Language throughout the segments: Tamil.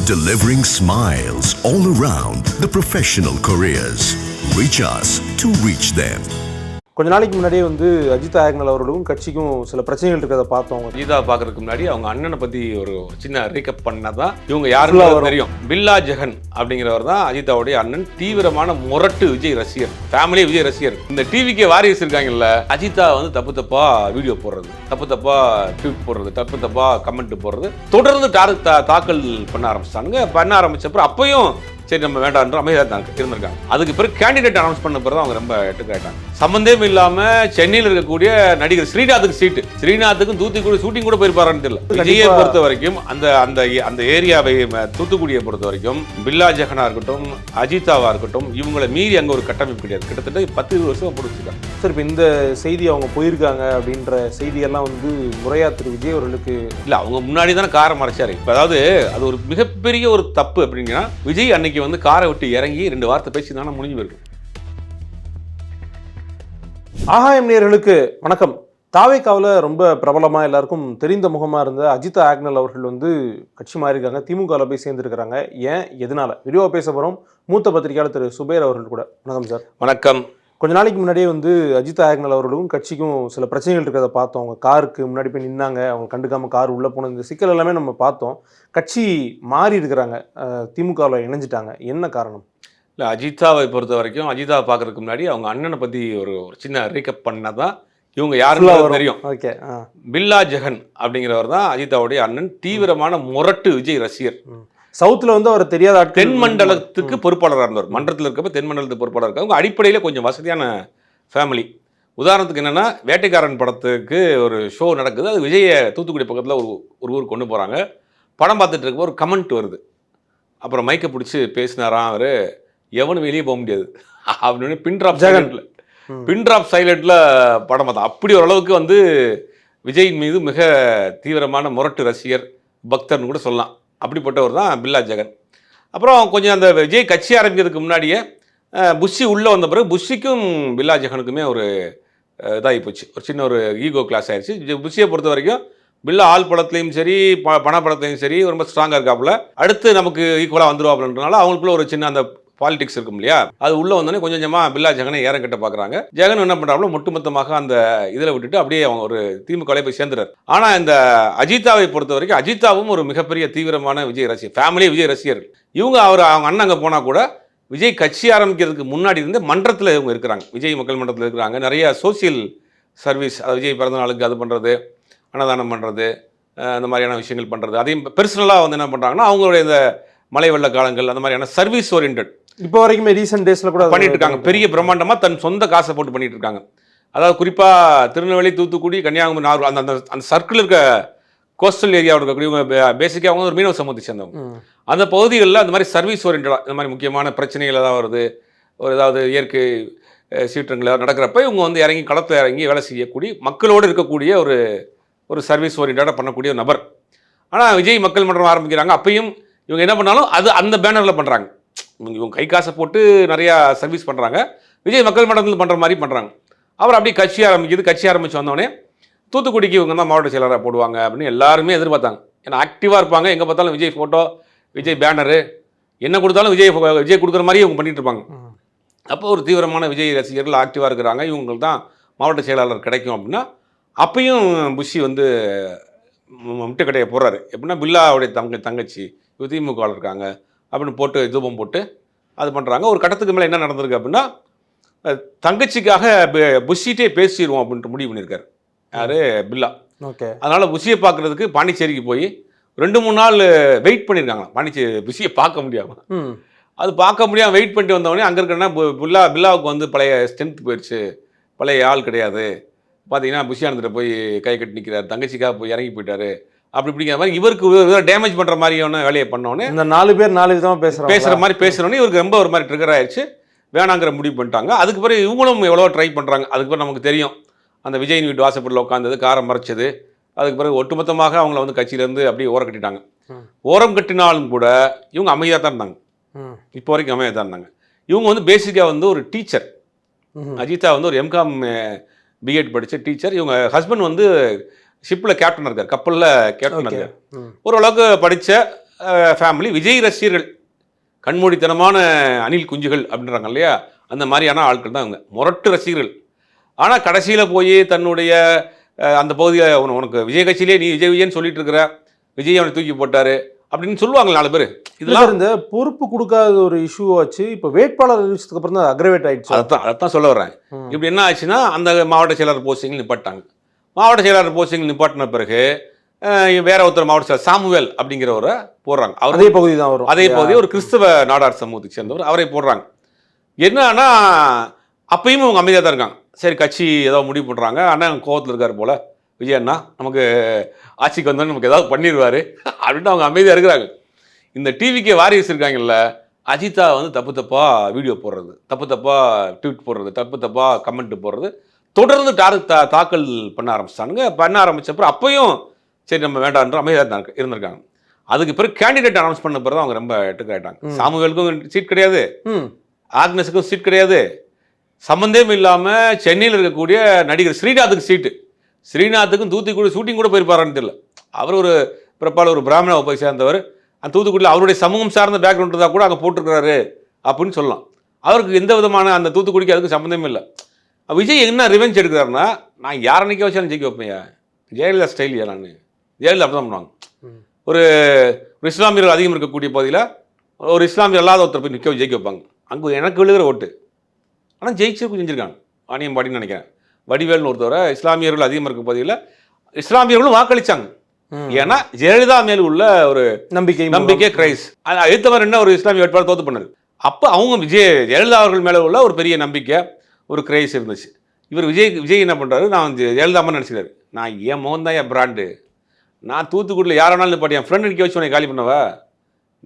delivering smiles all around the professional careers. Reach us to reach them. கொஞ்ச நாளைக்கு முன்னாடியே அஜித் ஆக்னல் அவர்களுக்கும் கட்சிக்கும் சில பிரச்சனைகள் இருக்கிறத பார்த்தோம். அஜிதா பார்க்கறதுக்கு முன்னாடி அவங்க அண்ணனை பத்தி ஒரு சின்ன ரீகப் பண்ணதான் இவங்க யாருன்னு தெரியும். பில்லா ஜெகன் அப்படிங்கிறவர் தான் அஜிதாவுடைய அண்ணன். தீவிரமான முரட்டு விஜய் ரசிகர், ஃபேமிலி விஜய் ரசிகர். இந்த டிவிக்கே வாரிஸ் இருக்காங்கல்ல, அஜிதா தப்பு தப்பா வீடியோ போடுறது, தப்பு தப்பா ட்வீட் போடுறது, தப்பு தப்பா கமெண்ட் போடுறது, தொடர்ந்து தாக்கல் பண்ண ஆரம்பிச்சப்பறம் அப்பயும் சரி நம்ம வேண்டான்ற அமைதியாக இருந்திருக்காங்க. அதுக்கு பிறகு கேண்டிடேட் அனௌன்ஸ் பண்ண பிறகு அவங்க ரொம்ப எட்டுக்காயிட்டாங்க. சம்பந்தமே இல்லாம சென்னையில் இருக்கக்கூடிய நடிகர் ஸ்ரீநாத்துக்கு சீட்டு, ஸ்ரீநாத்துக்கும் தூத்துக்குடி ஷூட்டிங் கூட போயிருப்பாரான்னு தெரியல. விஜயை பொறுத்த வரைக்கும் அந்த ஏரியாவை தூத்துக்குடியை பொறுத்த வரைக்கும் பில்லா ஜெகனா இருக்கட்டும், அஜிதாவா இருக்கட்டும், இவங்களை மீறி அங்க ஒரு கட்டமைப்பு கிடையாது. கிட்டத்தட்ட 10-20 வருஷம் பிடிச்சிருக்காங்க. சார், இப்போ இந்த செய்தி அவங்க போயிருக்காங்க அப்படின்ற செய்தியெல்லாம் முறையா திரு விஜய் அவர்களுக்கு இல்ல, அவங்க முன்னாடி தானே காரை மறைச்சாரு. இப்போ அதாவது அது ஒரு மிகப்பெரிய ஒரு தப்பு அப்படின்னா, விஜய் அன்னைக்கு காரை விட்டு இறங்கி 2 வார்த்தை பேசி தானே முடிஞ்சு போயிருக்கு. ஆகாயம் நேயர்களுக்கு வணக்கம். தாவேக்காவில் ரொம்ப பிரபலமா எல்லாருக்கும் தெரிந்த முகமா இருந்த அஜித் ஆக்னல் அவர்கள் கட்சி மாறியிருக்காங்க, திமுகவில் போய் சேர்ந்துருக்கிறாங்க. ஏன், எதனால விரிவாக பேச போறோம். மூத்த பத்திரிகையாளர் திரு சுபேர் அவர்கள் கூட. வணக்கம் சார். வணக்கம். கொஞ்ச நாளைக்கு முன்னாடியே அஜித் ஆக்னல் அவர்களுக்கும் கட்சிக்கும் சில பிரச்சனைகள் இருக்கிறத பார்த்தோம். அவங்க காருக்கு முன்னாடி போய் நின்னாங்க, அவங்க கண்டுக்காம கார் உள்ள போன இந்த சிக்கல் எல்லாமே நம்ம பார்த்தோம். கட்சி மாறி இருக்கிறாங்க, திமுகவில் இணைஞ்சிட்டாங்க. என்ன காரணம்? இல்லை, அஜிதாவை பொறுத்த வரைக்கும் அஜிதாவை பார்க்கறதுக்கு முன்னாடி அவங்க அண்ணனை பற்றி ஒரு சின்ன ரீகப் பண்ணதான் இவங்க யாருன்னு தெரியும். ஓகே. பில்லா ஜெகன் அப்படிங்கிறவர் தான் அஜிதாவுடைய அண்ணன். தீவிரமான முரட்டு விஜய் ரசிகர். சவுத்தில் அவர் தெரியாத தென் மண்டலத்துக்கு பொறுப்பாளராக இருந்தவர். மன்றத்தில் இருக்கப்ப தென் மண்டலத்துக்கு பொறுப்பாளர் இருக்காங்க. அவங்க அடிப்படையில் கொஞ்சம் வசதியான ஃபேமிலி. உதாரணத்துக்கு என்னென்னா, வேட்டைக்காரன் படத்துக்கு ஒரு ஷோ நடக்குது. அது விஜயை தூத்துக்குடி பக்கத்தில் ஒரு ஊருக்கு கொண்டு போகிறாங்க. படம் பார்த்துட்டு இருக்கப்போ ஒரு கமெண்ட் வருது. அப்புறம் மைக்கை பிடிச்சி பேசினாராம் அவர், எவனும் வெளியே போக முடியாது அப்படின்னு. பின்ட்ராப் சைலண்ட்ல படம் பார்த்தா அப்படி ஓரளவுக்கு விஜயின் மீது மிக தீவிரமான முரட்டு ரசிகர், பக்தர்னு கூட சொல்லலாம். அப்படிப்பட்டவர் தான் பில்லா ஜெகன். அப்புறம் கொஞ்சம் அந்த விஜய் கட்சி ஆரம்பிக்கிறதுக்கு முன்னாடியே புஷி உள்ளே வந்த பிறகு புஷிக்கும் பில்லா ஜெகனுக்குமே ஒரு இதாகி போச்சு. ஒரு சின்ன ஒரு ஈகோ கிளாஸ் ஆயிடுச்சு. புஷியை பொறுத்த வரைக்கும் பில்லா ஆள் படத்துலையும் சரி, பண படத்துலையும் சரி ரொம்ப ஸ்ட்ராங்காக இருக்காப்புல. அடுத்து நமக்கு ஈக்குவலாக வந்துருவாப்புலன்றனால அவங்களுக்குள்ள ஒரு சின்ன அந்த பாலிடிக்ஸ் இருக்கும் இல்லையா, அது உள்ளே வந்தோடனே கொஞ்சம் கொஞ்சமாக பில்லா ஜெகனை ஏறக்கிட்ட பார்க்குறாங்க. ஜெகன் என்ன பண்ணுறாங்களோ ஒட்டுமொத்தமாக அந்த இதில் விட்டுட்டு அப்படியே அவங்க ஒரு திமுகவில் போய் சேர்ந்துறாரு. ஆனால் இந்த அஜிதாவை பொறுத்த வரைக்கும் அஜிதாவும் ஒரு மிகப்பெரிய தீவிரமான விஜய் ரசிகர், ஃபேமிலி விஜய் ரசிகர்கள். அவங்க அண்ணன் அங்கே போனால் கூட விஜய் கட்சி ஆரம்பிக்கிறதுக்கு முன்னாடி இருந்து மன்றத்தில் இவங்க இருக்கிறாங்க, விஜய் மக்கள் மன்றத்தில் இருக்கிறாங்க. நிறைய சோசியல் சர்வீஸ், விஜய் பிறந்த நாளுக்கு அது பண்ணுறது, அன்னதானம் பண்ணுறது, அந்த மாதிரியான விஷயங்கள் பண்ணுறது. அதையும் பெர்சனலாக என்ன பண்ணுறாங்கன்னா, அவங்களுடைய இந்த மழை வெள்ள காலங்கள் அந்த மாதிரியான சர்வீஸ் ஓரியன்ட் இப்போ வரைக்குமே ரீசெண்ட் டேஸில் கூட பண்ணிட்டு இருக்காங்க. பெரிய பிரம்மாண்டமாக தன் சொந்த காசை போட்டு பண்ணிட்டு இருக்காங்க. அதாவது குறிப்பாக திருநெல்வேலி, தூத்துக்குடி, கன்னியாகுமரி, நாகூர் அந்த சர்க்கிள் இருக்க கோஸ்டல் ஏரியாவில் இருக்கக்கூடிய பேசிக்காக அவங்க ஒரு மீனவ சமூகத்தை சேர்ந்தவங்க. அந்த பகுதிகளில் அந்த மாதிரி சர்வீஸ் ஓரியன்டாக இந்த மாதிரி முக்கியமான பிரச்சனைகள் ஏதாவது வருது, ஒரு ஏதாவது இயற்கை சீற்றங்கள் ஏதாவது நடக்கிறப்ப இவங்க இறங்கி களத்தில் இறங்கி வேலை செய்யக்கூடிய, மக்களோடு இருக்கக்கூடிய ஒரு சர்வீஸ் ஓரியன்டாக பண்ணக்கூடிய ஒரு நபர். ஆனால் விஜய் மக்கள் மன்றம் ஆரம்பிக்கிறாங்க. அப்பயும் இவங்க என்ன பண்ணாலும் அது அந்த பேனரில் பண்ணுறாங்க. இவங்க கை காசை போட்டு நிறையா சர்வீஸ் பண்ணுறாங்க. விஜய் மக்கள் மன்றத்தில் பண்ணுற மாதிரி பண்ணுறாங்க. அப்புறம் அப்படியே கட்சி ஆரம்பிக்குது. கட்சி ஆரம்பித்து வந்தோடனே தூத்துக்குடிக்கு இவங்க தான் மாவட்ட செயலராக போடுவாங்க அப்படின்னு எல்லாருமே எதிர்பார்த்தாங்க. ஏன்னா ஆக்டிவாக இருப்பாங்க, எங்கே பார்த்தாலும் விஜய் ஃபோட்டோ, விஜய் பேனரு, என்ன கொடுத்தாலும் விஜய் கொடுக்குற மாதிரி இவங்க பண்ணிட்டு இருப்பாங்க. அப்போ ஒரு தீவிரமான விஜய் ரசிகர்கள் ஆக்டிவாக இருக்கிறாங்க, இவங்களுக்கு தான் மாவட்ட செயலாளர் கிடைக்கும் அப்படின்னா, அப்பையும் புஷி முட்டுக்கடையை போடுறாரு. எப்படின்னா, பில்லாவுடைய தங்கச்சி இவ திமுகவில் இருக்காங்க அப்படின்னு போட்டு தூபம் போட்டு அது பண்ணுறாங்க. ஒரு கட்டத்துக்கு மேலே என்ன நடந்திருக்கு அப்படின்னா, தங்கச்சிக்காக புஷிட்டே பேசிடுவோம் அப்படின்ட்டு முடிவு பண்ணியிருக்காரு யார், பில்லா. ஓகே. அதனால் புஷியை பார்க்குறதுக்கு பாண்டிச்சேரிக்கு போய் 2-3 நாள் வெயிட் பண்ணியிருக்காங்க. புஷியை பார்க்க முடியாமல், அது பார்க்க முடியாமல் வெயிட் பண்ணிட்டு வந்தவொடனே அங்கே இருக்கிறன்னா பில்லாவுக்கு பழைய ஸ்ட்ரென்த் போயிடுச்சு, பழைய ஆள் கிடையாது. பார்த்தீங்கன்னா புஷியானந்திர போய் கை கட்டி நிற்கிறார், தங்கச்சிக்காக போய் இறங்கி போயிட்டாரு அப்படி இப்படிங்கிற மாதிரி இவருக்கு டேமேஜ் பண்ணுற மாதிரியான வேலையை பண்ணோன்னே, இந்த 4 பேர் 4 விதமாக பேசுகிற மாதிரி பேசுகிறோன்னே இவருக்கு ரொம்ப ஒரு மாதிரி ட்ரிகர் ஆயிடுச்சு. வேணாங்கிற முடிவு பண்ணிட்டாங்க. அதுக்கு பிறகு இவங்களும் எவ்வளோ ட்ரை பண்ணுறாங்க. அதுக்கு பிறகு நமக்கு தெரியும், அந்த விஜய் வீட்டு வாசப்படில் உட்காந்தது, காரை மறைச்சது. அதுக்கு பிறகு ஒட்டுமொத்தமாக அவங்கள கட்சியிலேருந்து அப்படியே ஓரம் கட்டிட்டாங்க. ஓரம் கட்டினாலும் கூட இவங்க அமைதியாக தான் இருந்தாங்க. இப்போ வரைக்கும் அமைதியாக தான் இருந்தாங்க. இவங்க பேசிக்காக ஒரு டீச்சர். அஜிதா ஒரு எம்காம் பிஎட் படித்த டீச்சர். இவங்க ஹஸ்பண்ட் ஷிப்பில் கேப்டன் இருக்கார், கப்பலில் கேப்டன் இருக்கார். ஓரளவுக்கு படித்த ஃபேமிலி. விஜய் ரசிகர்கள் கண்மூடித்தனமான அணில் குஞ்சுகள் அப்படின்றாங்க இல்லையா, அந்த மாதிரியான ஆட்கள் தான் இவங்க, முரட்டு ரசிகர்கள். ஆனால் கடைசியில் போய் தன்னுடைய அந்த பகுதியில் உனக்கு விஜய் கட்சியிலே நீ விஜய் விஜய்ன்னு சொல்லிட்டு இருக்கிற, விஜய் அவனை தூக்கி போட்டாரு அப்படின்னு சொல்லுவாங்க 4 பேர். இதெல்லாம் இந்த பொறுப்பு கொடுக்காத ஒரு இஷ்யூ ஆச்சு. இப்போ வேட்பாளர் அறிவிச்சதுக்கு அப்புறம் தான் அக்ரவேட் ஆயிடுச்சு. அதான் சொல்ல வர்றேன். இப்படி என்ன ஆச்சுன்னா, அந்த மாவட்ட செயலாளர் போஸ்டிங்கில் நிப்பாட்டாங்க. மாவட்ட செயலாளர் போஸ்டிங்கில் நிப்பாட்டின பிறகு வேற ஒருத்தர் மாவட்ட செயலர் சாமுவேல் அப்படிங்கிறவரை போடுறாங்க. அவர் அதே பகுதி தான் வரும். அதே பகுதி ஒரு கிறிஸ்தவ நாடார் சமூகத்தை சேர்ந்தவர், அவரை போடுறாங்க. என்னன்னா அப்பயும் அவங்க அமைதியாக தான் இருக்காங்க. சரி, கட்சி ஏதோ முடிவு பண்ணுறாங்க. அண்ணன் கோவத்தில் இருக்கார் போல, விஜய் அண்ணா நமக்கு ஆட்சிக்கு வந்தோன்னு நமக்கு ஏதாவது பண்ணிடுவார் அப்படின்ட்டு அவங்க அமைதியாக இருக்கிறாங்க. இந்த டிவிக்கே வாரிசு இருக்காங்கல்ல, அஜிதா வந்து தப்பு தப்பாக வீடியோ போடுறது, தப்பு தப்பாக ட்வீட் போடுறது, தப்பு தப்பாக கமெண்ட் போடுறது, தொடர்ந்து தாக்கல் பண்ண ஆரம்பிச்சிட்டானுங்க. பண்ண ஆரம்பித்தப்பறம் அப்பையும் சரி நம்ம வேண்டான்ற அமைதியாக இருந்திருக்காங்க. அதுக்கு பிறகு கேண்டிடேட் அனௌன்ஸ் பண்ண பிறகு அவங்க ரொம்ப எட்டுக்காயிட்டாங்க. சாமுவேலுக்கும் சீட் கிடையாது, ஆக்னஸுக்கும் சீட் கிடையாது. சம்மந்தமே இல்லாமல் சென்னையில் இருக்கக்கூடிய நடிகர் ஸ்ரீநாத்துக்கு சீட்டு. ஸ்ரீநாத்துக்கும் தூத்துக்குடி ஷூட்டிங் கூட போயிருப்பாரான்னு தெரியல. அவர் ஒரு பிறப்பால் ஒரு பிராமண போய் சேர்ந்தவர். அந்த தூத்துக்குடியில் அவருடைய சமூகம் சார்ந்த பேக்ரவுண்ட் இருந்தால் கூட அங்கே போட்டிருக்கிறாரு அப்படின்னு சொல்லலாம். அவருக்கு எந்த விதமான அந்த தூத்துக்குடிக்கு அதுக்கு சம்மந்தமே இல்லை. விஜய் என்ன ரிவெஞ்ச் எடுக்கிறாருன்னா, நான் யாரை நிற்க வச்சாலும் ஜெயிக்க வைப்பேன், ஜெயலலிதா ஸ்டைலியா, நான் ஜெயலலிதா அப்படி தான் பண்ணுவாங்க. ஒரு இஸ்லாமியர்கள் அதிகம் இருக்கக்கூடிய பகுதியில் ஒரு இஸ்லாமியர் அல்லாத ஒருத்தர் போய் நிற்க ஜெயிக்க வைப்பாங்க. அங்கே எனக்கு விழுகிற ஓட்டு. ஆனால் ஜெயிச்சு செஞ்சுருக்காங்க. வாணியம்பாடின்னு நினைக்கிறேன், வடிவேல்னு ஒருத்தவரை இஸ்லாமியர்கள் அதிகமாக இருக்க பகுதியில் இஸ்லாமியர்களும் வாக்களித்தாங்க. ஏன்னா ஜெயலலிதா மேல் உள்ள ஒரு நம்பிக்கை கிரைஸ். அடுத்தவர் என்ன ஒரு இஸ்லாமிய வேட்பாளர் தோத்து பண்ணது. அப்போ அவங்க ஜெயலலிதா அவர்கள் மேலே உள்ள ஒரு பெரிய நம்பிக்கை, ஒரு கிரைஸ் இருந்துச்சு. இவர் விஜய் என்ன பண்ணுறாரு, நான் ஜெயலலிதா அம்மா நினச்சிக்கிறாரு, நான் என் மோகன் தான் என் பிராண்டு, நான் தூத்துக்குடியில் யாரானாலும் நிப்பாட்டி என் ஃப்ரெண்ட் நிற்க வச்சு உனக்கு காலி பண்ணவா,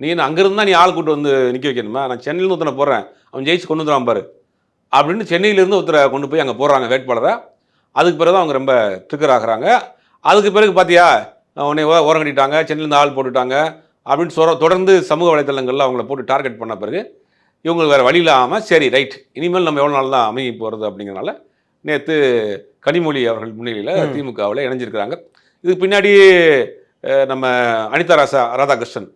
நீ அங்கேருந்து தான் நீ ஆள் கூட்டு வந்து நிற்க வைக்கணுமா, நான் சென்னையிலேருந்து ஒருத்தனை போடுறேன், அவன் ஜெயிச்சு கொண்டு வந்துடுவான் பாரு அப்படின்னு சென்னையிலேருந்து ஒருத்தரை கொண்டு போய் அங்கே போடுறாங்க வேட்பாளரை. அதுக்கு பிறகு அவங்க ரொம்ப ட்ரிக்கர் ஆகிறாங்க. அதுக்கு பிறகு பார்த்தியா உடனே ஓரம் கட்டிட்டாங்க, சென்னையிலேருந்து ஆள் போட்டுட்டாங்க அப்படின்னு தொடர்ந்து சமூக வலைத்தளங்களில் அவங்கள போட்டு டார்கெட் பண்ண பிறகு இவங்களுக்கு வேறு வழி இல்லாமல் சரி ரைட், இனிமேல் நம்ம எவ்வளோ நாள் தான் அமைதி போகிறது அப்படிங்கிறனால நேற்று கனிமொழி அவர்கள் முன்னிலையில் திமுகவில் இணைஞ்சிருக்கிறாங்க. இதுக்கு பின்னாடி நம்ம அனிதா ராதாகிருஷ்ணன்,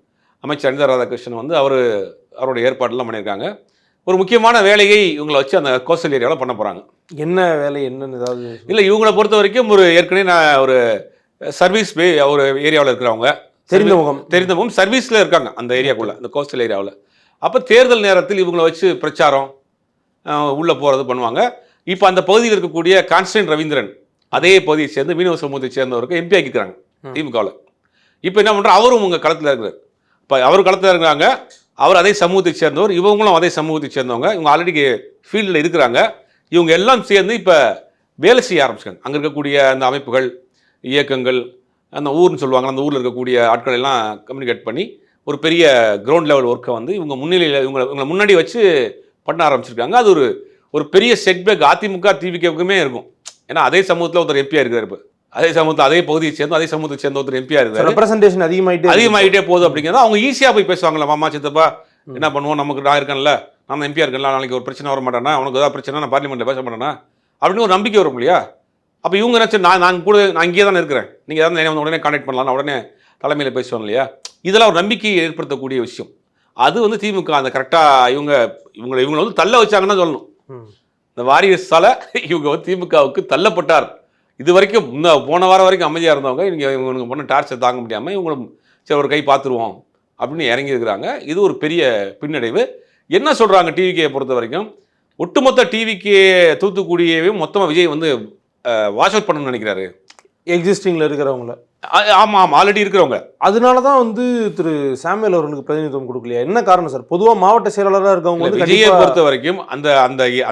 அமைச்சர் அனிதா ராதாகிருஷ்ணன் வந்து அவருடைய ஏற்பாடெல்லாம் பண்ணியிருக்காங்க. ஒரு முக்கியமான வேலையை இவங்களை வச்சு அந்த கோஸ்டல் ஏரியாவில் பண்ண போகிறாங்க. என்ன வேலை என்னன்னு ஏதாவது இல்லை, இவங்களை பொறுத்த வரைக்கும் ஏற்கனவே நான் ஒரு சர்வீஸ் ஒரு ஏரியாவில் இருக்கிறவங்க, தெரிந்த முகம் சர்வீஸில் இருக்காங்க அந்த ஏரியாக்குள்ளே, அந்த கோஸ்டல் ஏரியாவில். அப்போ தேர்தல் நேரத்தில் இவங்களை வச்சு பிரச்சாரம் உள்ளே போகிறது பண்ணுவாங்க. இப்போ அந்த பகுதியில் இருக்கக்கூடிய கான்ஸ்டன்ட் ரவீந்திரன் அதே பகுதியை சேர்ந்து மீனவ சமூகத்தை சேர்ந்தவருக்கு எம்பி ஆக்கிக்கிறாங்க திமுகவில். இப்போ என்ன பண்ணுறோம், அவரும் உங்கள் களத்தில் இருக்கிறார். இப்போ அவர் களத்தில் இருக்கிறாங்க, அவர் அதே சமூகத்தை சேர்ந்தவர், இவங்களும் அதே சமூகத்தை சேர்ந்தவங்க. இவங்க ஆல்ரெடி ஃபீல்டில் இருக்கிறாங்க. இவங்க எல்லாம் சேர்ந்து இப்போ வேலை செய்ய ஆரம்பிச்சிருக்காங்க. அங்கே இருக்கக்கூடிய அந்த அமைப்புகள், இயக்கங்கள், அந்த ஊர்னு சொல்லுவாங்க, அந்த ஊரில் இருக்கக்கூடிய ஆட்கள் எல்லாம் கம்யூனிகேட் பண்ணி ஒரு பெரிய கிரவுண்ட் லெவல் ஒர்க்கை வந்து இவங்க முன்னிலையில் இவங்களை முன்னாடி வச்சு பண்ண ஆரம்பிச்சிருக்காங்க. அது ஒரு பெரிய செட்பேக் அதிமுக டிவிக்குமே இருக்கும். ஏன்னா அதே சமூகத்தில் ஒருத்தர் எம்பியாக இருக்கிறார். இப்போ அதே சமூகத்தில் அதே பகுதியை சேர்ந்து அதே சமூகத்தை சேர்ந்த ஒருத்தர் எம்பியாக இருக்காரு. ரெப்ரசன்டேஷன் அதிகமாகிட்டே போகுது அப்படிங்கிறத அவங்க ஈஸியாக போய் பேசுவாங்களா, மாமா சித்தப்பா என்ன பண்ணுவோம், நமக்கு நான் இருக்கேன்ல, நான் எம்பியாக இருக்கேன்ல, நாளைக்கு ஒரு பிரச்சனை வர மாட்டேன்னா, உனக்கு ஏதாவது பிரச்சனை நான் பார்லிமெண்ட்டில் பேச மாட்டேன்னா அப்படின்னு ஒரு நம்பிக்கை வரும் இல்லையா. அப்போ இவங்க நினச்சி நான் இங்கே தானே இருக்கிறேன், நீங்கள் ஏதாவது உடனே கான்டாக்ட் பண்ணலாம், உடனே தலைமையில் பேசுவாங்க இல்லையா. இதெல்லாம் ஒரு நம்பிக்கையை ஏற்படுத்தக்கூடிய விஷயம். அது வந்து திமுக அந்த கரெக்டாக இவங்களை வந்து தள்ள வச்சாங்கன்னு சொல்லணும். இந்த வாரியஸால் இவங்க வந்து திமுகவுக்கு தள்ளப்பட்டார். இது வரைக்கும் போன வாரம் வரைக்கும் அமைதியாக இருந்தவங்க இவங்களுக்கு பண்ண டார்ச்சர் தாங்க முடியாமல் இவங்களும் சரி ஒரு கை பார்த்துருவோம் அப்படின்னு இறங்கியிருக்கிறாங்க. இது ஒரு பெரிய பின்னடைவு. என்ன சொல்கிறாங்க டிவிகே பொறுத்த வரைக்கும், ஒட்டுமொத்த டிவிகே தூத்துக்குடியவே மொத்தமாக விஜய் வந்து வாஷ் அவுட் பண்ணணும்னு நினைக்கிறாரு. எக்ஸிஸ்டிங்கில் இருக்கிறவங்கள. ஆமாம், ஆல்ரெடி இருக்கிறவங்க. அதனால தான் வந்து திரு சாமுவேல் அவர்களுக்கு பிரதிநிதித்துவம் கொடுக்கலையா, என்ன காரணம் சார்? பொதுவாக மாவட்ட செயலாளராக இருக்கவங்க வந்து விஜயை பொறுத்த வரைக்கும்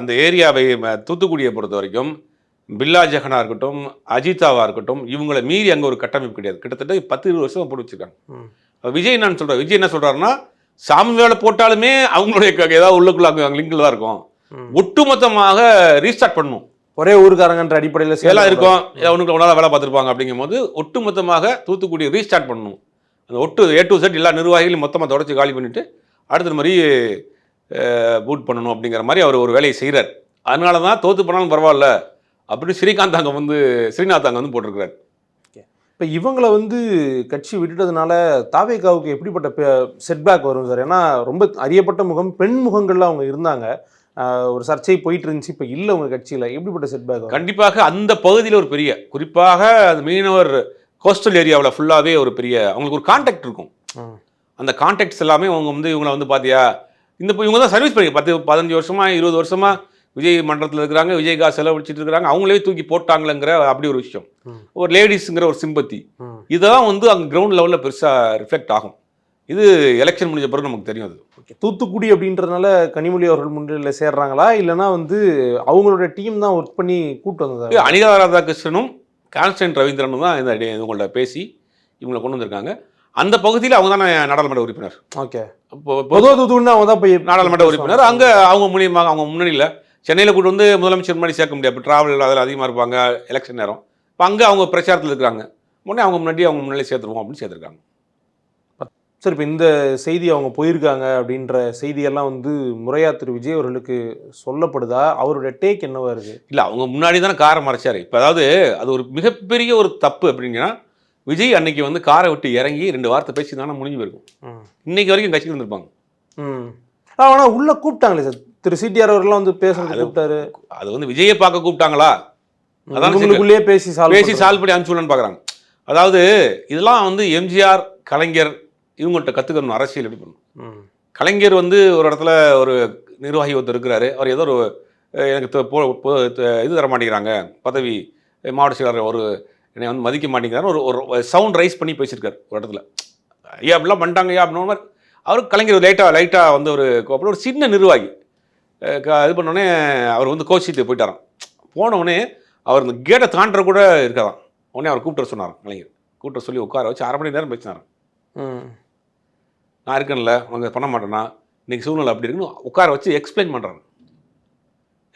அந்த ஏரியாவை தூத்துக்குடியை பொறுத்த வரைக்கும் பில்லா ஜெகனா இருக்கட்டும், அஜிதாவா இருக்கட்டும், இவங்களை மீறி அங்கே ஒரு கட்டமைப்பு கிடையாது. கிட்டத்தட்ட 10-20 வருஷம் போட்டு வச்சிருக்காங்க. விஜய் நான் சொல்கிறேன், விஜய் என்ன சொல்கிறாருன்னா, சாமுவேலை போட்டாலுமே அவங்களுடைய ஏதாவது உள்ளுக்குள்ள அங்கே லிங்கில் தான் இருக்கும். ஒட்டுமொத்தமாக ரீஸ்டார்ட் பண்ணணும். ஒரே ஊருக்காரங்கன்ற அடிப்படையில் எல்லாம் இருக்கும், அவனுக்கு ஒன்றால் வேலை பார்த்துருப்பாங்க. அப்படிங்கும் போது ஒட்டுமொத்தமாக தூத்துக்குடி ரீஸ்டார்ட் பண்ணணும். அந்த A to Z எல்லா நிர்வாகிகளையும் மொத்தமாக தொடச்சி காலி பண்ணிவிட்டு அடுத்த மாதிரி பூட் பண்ணணும் அப்படிங்கிற மாதிரி அவர் ஒரு வேலையை செய்கிறார். அதனால தான் தோற்று போனாலும் பரவாயில்ல அப்படின்னு ஸ்ரீநாத் அங்கே வந்து போட்டிருக்கிறார். இப்போ இவங்களை வந்து கட்சி விட்டுட்டதுனால தாவேகாவுக்கு எப்படிப்பட்ட செட்பேக் வரும் சார்? ஏன்னா ரொம்ப அறியப்பட்ட முகம், பெண் முகங்கள்ல அவங்க இருந்தாங்க. ஒரு சர்ச்சை போயிட்டு இருந்துச்சு, இப்போ இல்லை உங்க கட்சியில். எப்படிப்பட்ட செட்பேக்? கண்டிப்பாக அந்த பகுதியில் ஒரு பெரிய, குறிப்பாக அந்த மீனவர் கோஸ்டல் ஏரியாவில் ஃபுல்லாகவே ஒரு பெரிய அவங்களுக்கு ஒரு கான்டாக்ட் இருக்கும். அந்த கான்டாக்ட்ஸ் எல்லாமே அவங்க வந்து இவங்களை வந்து பார்த்தியா, இவங்க தான் சர்வீஸ் பண்ணி 10-15 வருஷமா 20 வருஷமா விஜய் மன்றத்தில் இருக்கிறாங்க, விஜய் காசு செலவழிச்சிட்டு இருக்கிறாங்க, அவங்களே தூக்கி போட்டாங்களேங்கிற அப்படி ஒரு விஷயம், ஒரு லேடிஸுங்கிற ஒரு சிம்பத்தி, இதெல்லாம் வந்து அங்கே கிரவுண்ட் லெவலில் பெருசாக ரிஃப்ளெக்ட் ஆகும். இது எலெக்ஷன் முடிஞ்ச பிறகு நமக்கு தெரியும். அது தூத்துக்குடி அப்படின்றதுனால கனிமொழி அவர்கள் முன்னிலையில் சேர்றாங்களா, இல்லைனா வந்து அவங்களோட டீம் தான் ஒர்க் பண்ணி கூப்பிட்டு வந்தது? அனிதா ராதாகிருஷ்ணனும் கான்ஸ்டன்ட் ரவீந்திரனும் தான் இந்த இவங்கள்ட்ட பேசி இவங்களை கொண்டு வந்திருக்காங்க. அந்த பகுதியில் அவங்க தானே நாடாளுமன்ற உறுப்பினர். ஓகே, பொதுவாக அவங்க தான் போய் நாடாளுமன்ற உறுப்பினர். அங்கே அவங்க மூலியமாக அவங்க முன்னணியில் சென்னையில் கூட்டு வந்து முதலமைச்சர் முன்னாடி சேர்க்க முடியாது, இப்போ ட்ராவல் அதில் அதிகமாக இருப்பாங்க எலெக்ஷன் நேரம். இப்போ அங்கே அவங்க பிரச்சாரத்தில் இருக்கிறாங்க, உடனே அவங்க முன்னாடியே சேர்த்துருவோம் அப்படின்னு சேர்த்துருக்காங்க. சார், இப்போ இந்த செய்தி அவங்க போயிருக்காங்க அப்படின்ற செய்தியெல்லாம் வந்து முறையா திரு விஜய் அவர்களுக்கு சொல்லப்படுதா? அவருடைய டேக் என்னவா இருக்குது? இல்லை, அவங்க முன்னாடி தானே காரை மறைச்சார். இப்போ அதாவது அது ஒரு மிகப்பெரிய ஒரு தப்பு அப்படின்னா, விஜய் அன்னைக்கு வந்து காரை விட்டு இறங்கி 2 வார்த்தை பேசி தானே முடிஞ்சு போயிருக்கும். இன்னைக்கு வரைக்கும் கட்சியில் இருந்திருப்பாங்க. ஆனால் உள்ளே கூப்பிட்டாங்களே சார், திரு சிடிஆர் அவர்கள்லாம் வந்து பேசுறது கூப்பிட்டாரு. அது வந்து விஜயை பார்க்க கூப்பிட்டாங்களா? அதான் உங்களுக்குள்ளேயே பேசி சால்வ் பண்ணி அனுப்பிச்சுடலான்னு பார்க்குறாங்க. அதாவது இதெல்லாம் வந்து எம்ஜிஆர், கலைஞர் இவங்கள்ட்ட கற்றுக்கணும் அரசியல் எப்படி பண்ணணும். கலைஞர் வந்து ஒரு இடத்துல ஒரு நிர்வாகி ஒருத்தர் இருக்கிறாரு, அவர் ஏதோ ஒரு எனக்கு இது தர மாட்டேங்கிறாங்க, பதவி, மாவட்ட செயலாளர் ஒரு என்னை வந்து மதிக்க மாட்டேங்கிறாரு, ஒரு சவுண்ட் ரைஸ் பண்ணி பேசியிருக்காரு ஒரு இடத்துல. ஐயா அப்படிலாம் பண்ணிட்டாங்க ஐயா அப்படின்ற மாதிரி. அவருக்கு கலைஞர் லைட்டாக வந்து ஒரு சின்ன நிர்வாகி இது பண்ணோடனே அவர் வந்து கோச்சிட்டு போயிட்டாராம். போனவுடனே அவர் இந்த கேட்டை தாண்டுற கூட இருக்காதான். உடனே அவர் கூப்பிட்டு சொன்னாராம், கலைஞர் கூப்பிட்டு சொல்லி உட்கார வச்சு 1/2 மணி நேரம் பேசினாராம். நான் இருக்கேன்ல, அவங்க பண்ண மாட்டேன்னா, இன்றைக்கி சூழ்நிலை அப்படி இருக்குன்னு உட்கார வச்சு எக்ஸ்பிளைன் பண்ணுறாங்க.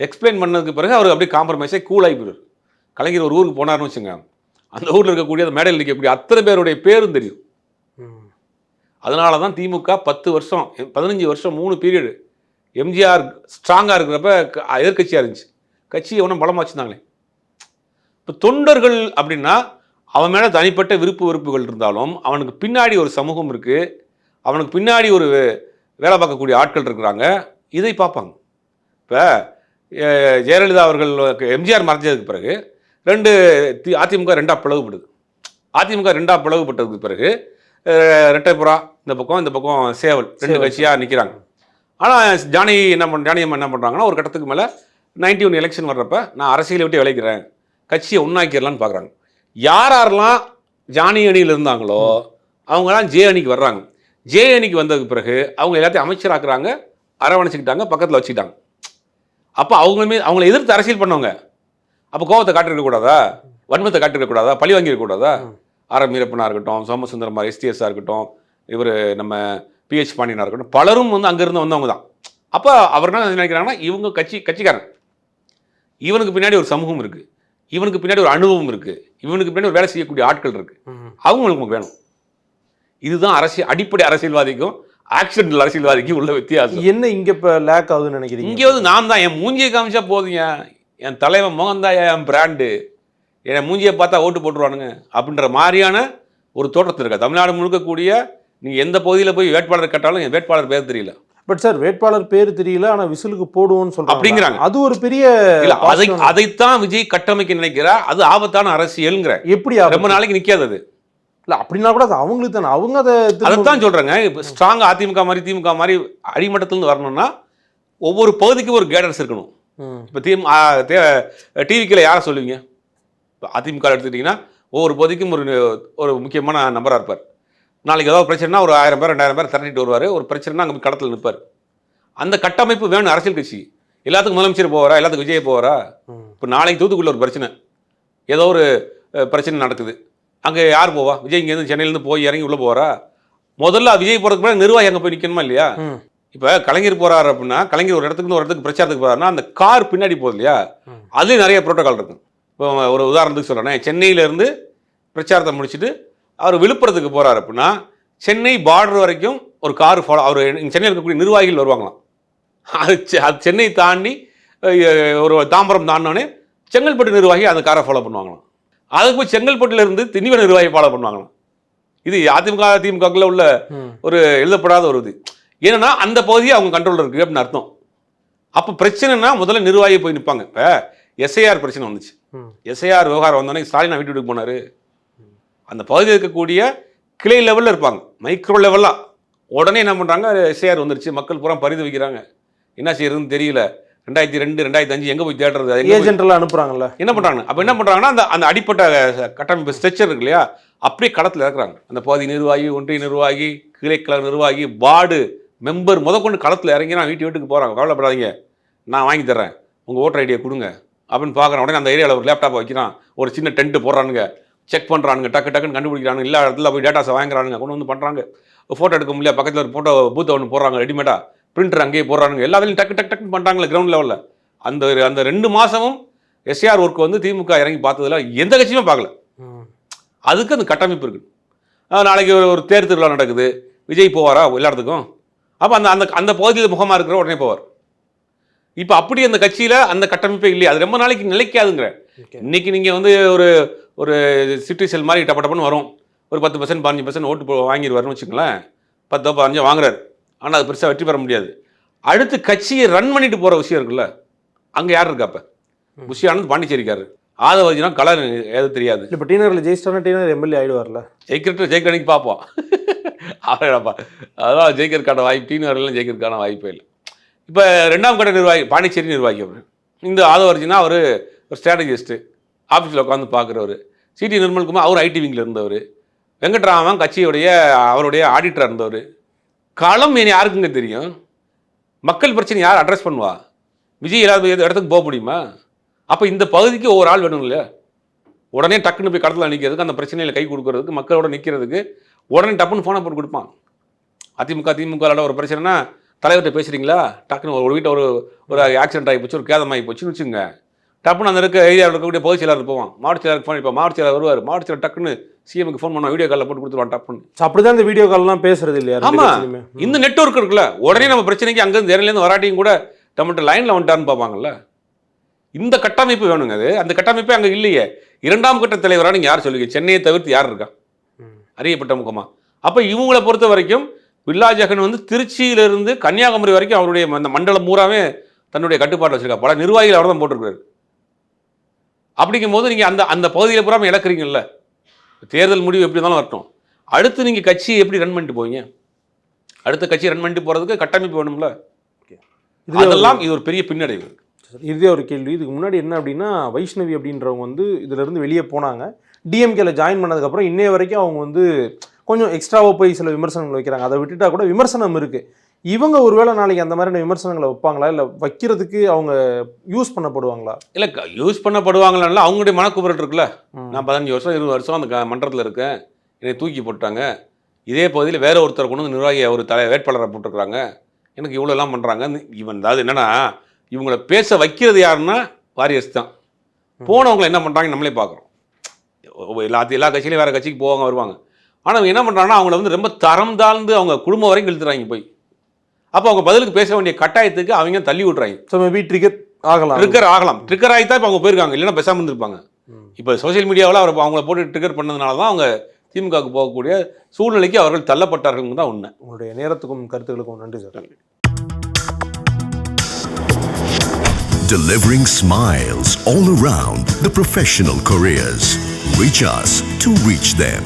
எக்ஸ்பிளைன் பண்ணதுக்கு பிறகு அவர் அப்படியே காம்ப்ரமைஸே கூலாகி போயிடுவார். கலைஞர் ஒரு ஊருக்கு போனார்னு வச்சுங்க, அந்த ஊரில் இருக்கக்கூடிய அந்த மேடையில் நிற்கக்கூடிய அத்தனை பேருடைய பேரும் தெரியும். அதனால தான் திமுக 10 வருஷம் 15 வருஷம் 3 பீரியடு எம்ஜிஆர் ஸ்ட்ராங்காக இருக்கிறப்ப எதிர்கட்சியாக இருந்துச்சு, கட்சி எவனும் பலமாக வச்சுருந்தாங்களே. இப்போ தொண்டர்கள் அப்படின்னா அவன் மேலே தனிப்பட்ட வெறுப்புகள் இருந்தாலும் அவனுக்கு பின்னாடி ஒரு சமூகம் இருக்குது, அவனுக்கு பின்னாடி ஒரு வேலை பார்க்கக்கூடிய ஆட்கள் இருக்கிறாங்க, இதை பார்ப்பாங்க. இப்போ ஜெயலலிதா அவர்கள் எம்ஜிஆர் மறைஞ்சதுக்கு பிறகு அதிமுக 2ஆக பிளவுபடுது. அதிமுக 2ஆக பிளவுபட்டதுக்கு பிறகு ரெட்டைப்புறா இந்த பக்கம் சேவல் 2 கட்சியாக நிற்கிறாங்க. ஆனால் ஜானகியம்மா என்ன பண்ணுறாங்கன்னா, ஒரு கட்டத்துக்கு மேலே 91 எலெக்ஷன் வர்றப்ப நான் அரசியலை விட்டு விளைக்கிறேன், கட்சியை ஒன்றாக்கிடலான்னு பார்க்குறாங்க. யாரெல்லாம் ஜானி அணியில் இருந்தாங்களோ அவங்களாம் ஜே அணிக்கு வர்றாங்க. ஜே அணிக்கு வந்ததுக்கு பிறகு அவங்க எல்லாத்தையும் அமைச்சராக்குறாங்க, அரவணைச்சிக்கிட்டாங்க, பக்கத்தில் வச்சுக்கிட்டாங்க. அப்போ அவங்கள எதிர்த்து அரசியல் பண்ணவங்க அப்போ கோபத்தை காட்டிருக்கக்கூடாதா, வன்மத்தை காட்டிருக்கக்கூடாதா, பழி வாங்கியிருக்கக்கூடாதா? ஆர் வீரப்பனாக இருக்கட்டும், சோமசுந்தரமார் எஸ்டிஎஸ்ஸாக இருக்கட்டும், இவர் நம்ம பிஹெச் பாண்டியனாக இருக்கட்டும், பலரும் வந்து அங்கேருந்து வந்தவங்க தான். அப்போ அவர் என்ன நினைக்கிறாங்கன்னா, இவங்க கட்சிக்காரன், இவனுக்கு பின்னாடி ஒரு சமூகம் இருக்குது, இவனுக்கு பின்னாடி ஒரு அனுபவம் இருக்குது, இவனுக்கு பின்னாடி ஒரு வேலை செய்யக்கூடிய ஆட்கள் இருக்குது, அவங்களுக்கு வேணும். இதுதான் அடிப்படை அரசியல்வாதிக்கும் ஆக்சிடென்டல் அரசியல்வாதிக்கும் உள்ள வித்தியாசம். என்ன இங்கே இப்போ லேக் ஆகுதுன்னு நினைக்கிறீங்க? இங்கே வந்து நான் தான் என் மூஞ்சியை காமிச்சா போதுங்க, என் தலைவன் மோகன்தான் என் பிராண்டு, என் மூஞ்சியை பார்த்தா ஓட்டு போட்டுருவானுங்க அப்படின்ற மாதிரியான ஒரு தோற்றத்தில் இருக்கா தமிழ்நாடு முழுக்கக்கூடிய. நீங்கள் எந்த பகுதியில் போய் வேட்பாளர் கேட்டாலும் என் வேட்பாளர் பேர் தெரியல. பட் சார், வேட்பாளர் பேர் தெரியல, ஆனால் விசிலுக்கு போடுவோன்னு சொல்கிறாங்க அப்படிங்கிறாங்க. அது ஒரு பெரிய அதைத்தான் விஜய் கட்டமைக்க நினைக்கிறா. அது ஆபத்தான அரசியல்ங்கிற. எப்படி ரொம்ப நாளைக்கு நிற்காது அது. இல்லை அப்படின்னா கூட அது அவங்களுக்கு தானே, அவங்க அதைத்தான் சொல்கிறாங்க. இப்போ ஸ்ட்ராங்காக அதிமுக மாதிரி திமுக மாதிரி அடிமட்டத்துலேருந்து வரணும்னா ஒவ்வொரு பகுதிக்கும் ஒரு கேடர்ஸ் இருக்கணும். இப்போ டிவிக்கில் யாரை சொல்லுவீங்க? இப்போ அதிமுக எடுத்துக்கிட்டிங்கன்னா ஒவ்வொரு பகுதிக்கும் ஒரு முக்கியமான நபராக இருப்பார். நாளைக்கு ஏதாவது பிரச்சனைனா ஒரு 1000 பேர் 2000 பேர் திரட்டிட்டு வருவார். ஒரு பிரச்சனைனா அங்கே களத்தில் நிற்பார். அந்த கட்டமைப்பு வேணும் அரசியல் கட்சி. எல்லாத்துக்கும் முதலமைச்சர் போவாரா, எல்லாத்துக்கும் விஜய் போவாரா? இப்போ நாளைக்கு தூத்துக்குள்ள ஒரு பிரச்சனை, ஏதோ ஒரு பிரச்சனை நடக்குது, அங்கே யார் போவா? விஜய் இங்கேருந்து சென்னையிலேருந்து போய் இறங்கி உள்ளே போவாரா? முதல்ல விஜய் போகிறதுக்கு முன்னாடி நிர்வாகி அங்கே போய் நிற்கணுமா இல்லையா? இப்போ கலைஞர் போகிறாரு அப்படின்னா, கலைஞர் ஒரு இடத்துக்கு ஒரு இடத்துக்கு பிரச்சாரத்துக்கு போகிறாருன்னா அந்த கார் பின்னாடி போகுது இல்லையா, அதுலேயும் நிறைய ப்ரோட்டோகால் இருக்கும். இப்போ ஒரு உதாரணத்துக்கு சொல்கிறேன், சென்னையிலேருந்து பிரச்சாரத்தை முடிச்சுட்டு அவர் விழுப்புரத்துக்கு போகிறார் அப்படின்னா, சென்னை பார்டர் வரைக்கும் ஒரு கார் ஃபாலோ, அவர் சென்னையில் இருக்கக்கூடிய நிர்வாகிகள் வருவாங்களாம். அது சென்னை தாண்டி ஒரு தாம்பரம் தாண்டினோடனே செங்கல்பட்டு நிர்வாகி அந்த காரை ஃபாலோ பண்ணுவாங்களாம். அதுக்கு போய் செங்கல்பட்டுல இருந்து திணிவ நிர்வாகி ஃபாலோ பண்ணுவாங்களாம். இது திமுகக்குள்ள உள்ள ஒரு எழுதப்படாத ஒரு இது. ஏன்னா அந்த பகுதியை அவங்க கண்ட்ரோல் இருக்கு அப்படின்னு அர்த்தம். அப்போ பிரச்சனைனா முதல்ல நிர்வாகி போய் நிற்பாங்க. இப்போ எஸ்ஐஆர் பிரச்சனை வந்துச்சு. எஸ்ஐஆர் விவகாரம் வந்தோடனே ஸ்டாலின் வீட்டுக்கு போனார். அந்த பகுதியில் இருக்கக்கூடிய கிளை லெவலில் இருப்பாங்க, மைக்ரோ லெவலாக. உடனே என்ன பண்ணுறாங்க, எஸ்ஐஆர் வந்துருச்சு, மக்கள் பூரா பரிந்து வைக்கிறாங்க, என்ன செய்யறதுன்னு தெரியல. 2002 2005 எங்கே போய் தேடுறது, ஏஜென்ட்லாம் அனுப்புகிறாங்கல்ல, என்ன பண்ணுறாங்க. அப்போ என்ன பண்ணுறாங்கன்னா அந்த அடிப்பட்ட கட்டமைப்பு ஸ்ட்ரக்சர் இருக்கு இல்லையா, அப்படியே களத்தில் இறக்குறாங்க. அந்த பகுதி நிர்வாகி, ஒன்றிய நிர்வாகி, கிளைக்கழக நிர்வாகி, வார்டு மெம்பர் முதற்கொண்டு களத்தில் இறங்கி நான் வீட்டுக்கு போகிறாங்க. கவலைப்படாதீங்க, நான் வாங்கி தர்றேன், உங்கள் ஓட்டர் ஐடியை கொடுங்க அப்படின்னு பார்க்குறேன். உடனே அந்த ஏரியாவில் ஒரு லேப்டாப் வைக்கிறான், ஒரு சின்ன டென்ட்டு போடுறானுங்க, செக் பண்ணுறானுங்க, டக்குன்னு கண்டுபிடிக்கிறாங்க, எல்லா இடத்துல போய் டேட்டாஸை வாங்குறானுங்க, கொண்டு வந்து பண்ணுறாங்க. ஃபோட்டோ எடுக்க முடியல, பக்கத்தில் ஒரு ஃபோட்டோ பூத்தை ஒன்று போடுறாங்க ரெடிமேடாக, பிரிண்டர் அங்கேயே போடுறாங்க, எல்லாத்துலையும் டக்குன்னு பண்ணுறாங்களே கிரவுண்ட் லெவலில். அந்த 2 மாதமும் எஸ்ஆர் ஒர்க் வந்து திமுக இறங்கி பார்த்ததில் எந்த கட்சியுமே பார்க்கல. அதுக்கு அந்த கட்டமைப்பு இருக்குது. நாளைக்கு ஒரு தேர் திருவிழா நடக்குது, விஜய் போவாரா எல்லா இடத்துக்கும்? அப்போ அந்த பகுதியில் முகமாக இருக்கிற உடனே போவார். இப்போ அப்படி அந்த கட்சியில் அந்த கட்டமைப்பே இல்லையா, அது ரொம்ப நாளைக்கு நிலைக்காதுங்கிற. இன்னைக்கு நீங்கள் வந்து ஒரு சிட்டி செல் மாதிரி டப்பன்னு வரும், ஒரு 10% 15% ஓட்டு வாங்கிடுவாருன்னு வச்சுக்கோங்களேன். 10 15 வாங்குறாரு, ஆனால் அது பெருசாக வெற்றி பெற முடியாது. அடுத்து கட்சியை ரன் பண்ணிட்டு போகிற விஷயம் இருக்குல்ல, அங்கே யார் இருக்கா? இப்போ புஷி ஆனந்த் பாண்டிச்சேரிக்காரு, ஆதவர்ஜினா கலர் எது தெரியாது. இப்போ டீனரில் ஜெயிச்சிட்டானா டீனர் எம்எல்ஏ ஆகிடுவார்ல, ஜெயிக்கிறதுக்கு பார்ப்போம். அவரப்பா அதெல்லாம் ஜெயிக்கிறதுக்கான வாய்ப்பு, டீனர்லாம் ஜெயிக்கிறதுக்கான வாய்ப்பே இல்லை. இப்போ 2ஆம் கட்ட நிர்வாகி பாண்டிச்சேரி நிர்வாகி அவர். இந்த ஆதவர்ஜினா அவர் ஒரு ஸ்ட்ராட்டஜிஸ்ட்டு, ஆஃபீஸில் உட்காந்து பார்க்குறவர். சிடி நிர்மல்குமார் அவர் ஐடி விங்கில் இருந்தவர். வெங்கட்ராமன் அவருடைய ஆடிட்டராக இருந்தவர். களம் யாருக்குங்க தெரியும்? மக்கள் பிரச்சனை யார் அட்ரஸ் பண்ணுவா? விஜய் இல்லாத இடத்துக்கு போக முடியுமா? அப்போ இந்த பகுதிக்கு ஒவ்வொரு ஆள் வேணும் இல்லையா? உடனே டக்குன்னு போய் கடத்தில் நிற்கிறதுக்கு, அந்த பிரச்சனையில் கை கொடுக்கறதுக்கு, மக்களோட நிற்கிறதுக்கு உடனே டப்புன்னு ஃபோனை போட்டு கொடுப்பான். திமுக ஒரு பிரச்சனைனா தலைவர்கிட்ட பேசுகிறீங்களா, டக்குன்னு ஒரு வீட்டை ஒரு ஆக்சிடென்ட் ஆகி போச்சு, ஒரு கேதம் ஆகி போச்சுன்னு வச்சுங்க, டப்புன்னு அந்த ஏரியாவில் இருக்கக்கூடிய பொதுச் செயலாளர் போவான், மாவட்ட செயலாளருக்கு ஃபோன் இப்போ மாவட்ட செயலாளர் வருவார், மாவட்ட செயலர் டக்குன்னு சிஎம்க்கு ஃபோன் பண்ணால் வீடியோ காலில் போட்டு கொடுத்துருவான் டப்புன்னு. அப்படிதான் இந்த வீடியோ கால்லாம் பேசுறது இல்லையா? ஆமாம், இந்த நெட்வொர்க் இருக்குல்ல, உடனே நம்ம பிரச்சனைக்கு அங்கேருந்து நேரிலேருந்து வராட்டியும் கூட நம்மகிட்ட லைனில் வந்துட்டான்னு பார்ப்பாங்கல்ல. இந்த கட்டமைப்பு வேணுங்க. அது அந்த கட்டமைப்பே அங்கே இல்லையே. 2ஆம் கட்ட தலைவராக நீங்கள் யார் சொல்லுவீங்க? சென்னையை தவிர்த்து யார் இருக்கா அறியப்பட்ட முகமா? அப்போ இவங்களை பொறுத்த வரைக்கும் வில்லா ஜெகன் வந்து திருச்சியிலிருந்து கன்னியாகுமரி வரைக்கும் அவருடைய அந்த மண்டலம் பூராவே தன்னுடைய கட்டுப்பாட்டில் வச்சிருக்கா. பல நிர்வாகிகள் அவர் தான் போட்டிருக்காரு. அப்படிங்கும் போது நீங்கள் அந்த பகுதியில் பூரா இழக்கிறீங்கல்ல. தேர்தல் முடிவு எப்படி இருந்தாலும் வரட்டும், அடுத்து நீங்கள் கட்சியை எப்படி ரன் பண்ணிட்டு போவீங்க? அடுத்த கட்சியை ரன் பண்ணிட்டு போகிறதுக்கு கட்டமைப்பு வேணும்ல. இதெல்லாம் இது ஒரு பெரிய பின்னடைவு. இறுதியாக ஒரு கேள்வி, இதுக்கு முன்னாடி என்ன அப்படின்னா, வைஷ்ணவி அப்படின்றவங்க வந்து இதிலிருந்து வெளியே போனாங்க, டிஎம்கேல ஜாயின் பண்ணதுக்கப்புறம் இன்னைய வரைக்கும் அவங்க வந்து கொஞ்சம் எக்ஸ்ட்ராவாக போய் சில விமர்சனங்கள் வைக்கிறாங்க. அதை விட்டுட்டா கூட விமர்சனம் இருக்குது. இவங்க ஒருவேளை நாளைக்கு அந்த மாதிரியான விமர்சனங்களை வைப்பாங்களா, இல்லை வைக்கிறதுக்கு அவங்க யூஸ் பண்ணப்படுவாங்களா? இல்லை யூஸ் பண்ணப்படுவாங்களா, அவங்களுடைய மனக்குமுறல் இருக்குல்ல. நான் 15 வருஷம் 20 வருஷம் அந்த மன்றத்தில் இருக்கேன், என்னை தூக்கி போட்டாங்க, இதே பகுதியில் வேற ஒருத்தர் கொண்டு வந்து நிர்வாகியை ஒரு வேட்பாளரை போட்டிருக்கிறாங்க, எனக்கு இவ்வளோலாம் பண்ணுறாங்க. இவன் அதாவது என்னென்னா, இவங்களை பேச வைக்கிறது யாருன்னா வாரியர்ஸ் தான். போனவங்களை என்ன பண்ணுறாங்க நம்மளே பார்க்குறோம். எல்லா கட்சியிலையும் வேறு கட்சிக்கு போவாங்க வருவாங்க. ஆனால் அவங்க என்ன பண்ணுறாங்கன்னா, அவங்கள வந்து ரொம்ப தரம் தாழ்ந்து அவங்க குடும்பம் வரைக்கும் இழுத்துறாங்க போய். அப்போ அவங்க பதிலுக்கு பேச வேண்டிய கட்டாயத்துக்கு அவங்க தள்ளி விட்றாங்க. ஸோ மேபி ட்ரிகர் ஆகலாம். ட்ரிகர் ஆகி தான் இப்போ அவங்க போயிருக்காங்க, இல்லைன்னா பேசாமல் இருந்திருப்பாங்க. இப்போ சோசியல் மீடியாவில் அவங்கள போட்டு ட்ரிகர் பண்ணதுனால தான் அவங்க திமுகவுக்கு போகக்கூடிய சூழ்நிலைக்கு அவர்கள் தள்ளப்பட்டார்கள் தான் உண்மை. உங்களுடைய நேரத்துக்கும் கருத்துக்களுக்கும் நன்றி sir. Delivering smiles all around, the professional careers. Reach us to reach them.